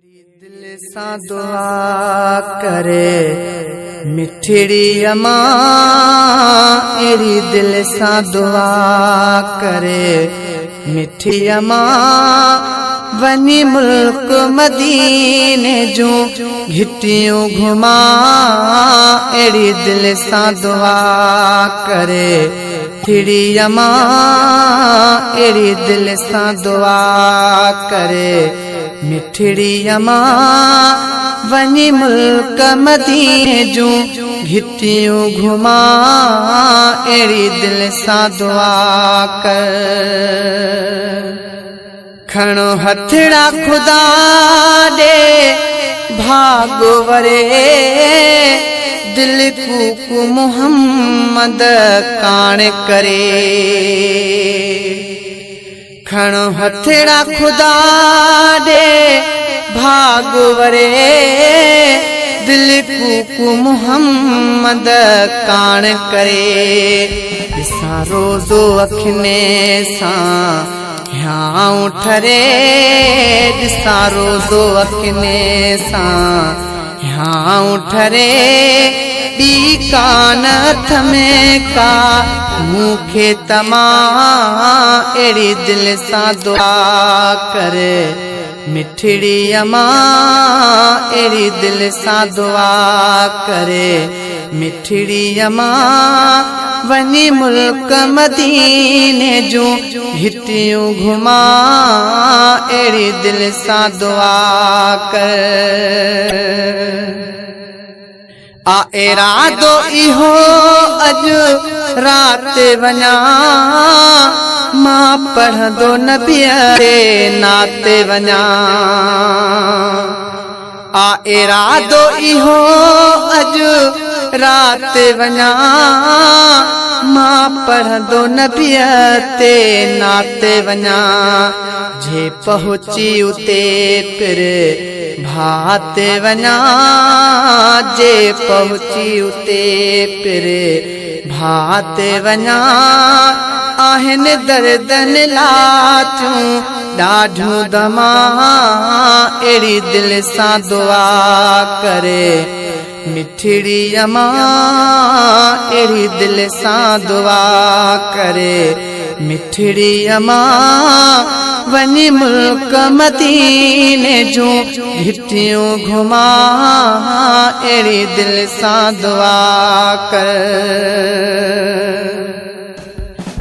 दिल सां दुआ करे मिठड़ी अम्मा, एड़ी दिल सां दुआ करे मिठी अम्मा। वनी मुल्क मदीने जूं घिटियूं घुमा, एड़ी दिल सां दुआ करे मिठड़ी अम्मा, एड़ी दिल सां दुआ करे मिठड़ी अम्मा। वनी मुल्क मदीने जूं घिटियूं घुमा, एड़ी दिल सां दुआ कर। खणो हथड़ा खुदा दे भागो वरे, दिल कूकू मुहम्मद कान करे। खणो हथड़ा खुदा दे भागो वरे, दिल कूकू मुहम्मद कान करे। ॾिसां रोज़ो अखिने सां ह्याऊं ठरे, ॾिसां रोज़ो अखिने सां ह्याऊं ठरे। ॿी कान हथ में का मूंखे तमा, एड़ी दिल सां दुआ करे मिठड़ी अम्मा, एड़ी दिल सां दुआ करे मिठड़ी अम्मा। वनी मुल्क मदीने जूं घिटियूं घुमा, एड़ी दिल सां दुआ कर। आ इरादो इहो अॼु रात वञा, मां पढ़ंदो नबीअ ते नाते वञा। आ इरादो इहो अॼु रात वञा, मां पढ़ंदो नबीअ ते नाते वञा। जे पहुची उते फिर भाते वञा, जे पहुची उते फिर भाते वञा। आहिनि दर्दन लाचूं ॾाढूं दमा, एड़ी दिल सां दुआ करे मिठड़ी अम्मा, एड़ी दिल सां दुआ करे मिठड़ी अम्मा। वनी मुल्क मदीने जूं घिटियूं घुमा, एड़ी दिल सां दुआ कर।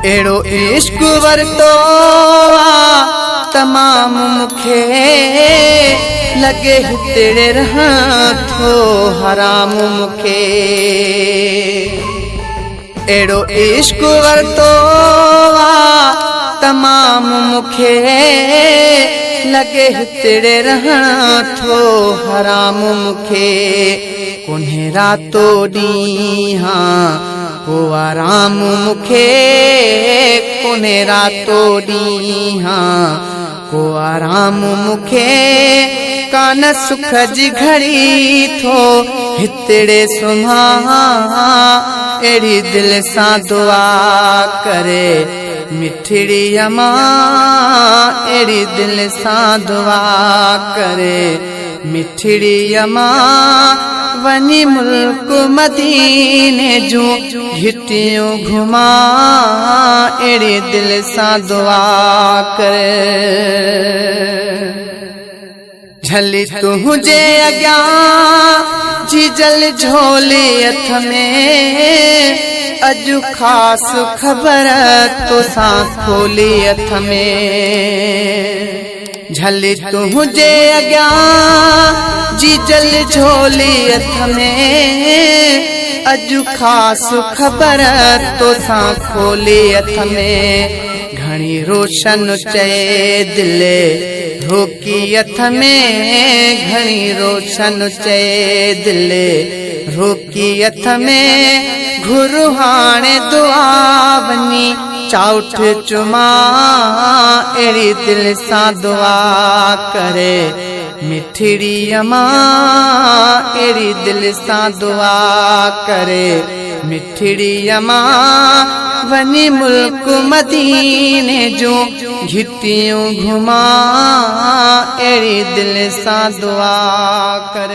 एड़ो इश्क वरतो आ तमाम मुखे, लगे हितड़े रहण थो हराम मुखे। एड़ो इश्क वरतो आ तमाम मुखे, लगे हितड़े रहण थो हराम मुखे। कोन्हे रातो ॾींहां को आराम मुखे, कोन्हे रातो ॾींहां को आराम मुखे। कान सुख जी घड़ी थो हितड़े सुम्हा, एड़ी दिल सां दुआ करे मिठड़ी अम्मा, एड़ी दिल सां दुआ करे मिठड़ी अम्मा। वनी मुल्क मदीने जूं घिटियूं घुमा, एड़ी दिल सां दुआ करे। झली तुंहिंजे अॻियां जीजल झोली हथ में, अॼु ख़ासि ख़बर तोसां खोली हथ में। झली तुंहिंजे अॻियां जीजल झोली हथ में, अॼु ख़ासि ख़बर तोसां खोली हथ में। घणी रोशन चए दिल रोकी हथ में, घणी रोशन चए दिल रोकी हथ में। घुर हाणे दुआ वनी चाउठ चुमा, एड़ी दिल सां दुआ करे मिठड़ी अम्मा, एड़ी दिल सां दुआ करे मिठड़ी अम्मा। वनी मुल्क मदीने जो घिटियूं घुमा अहिड़ी दिल सां दुआ कर।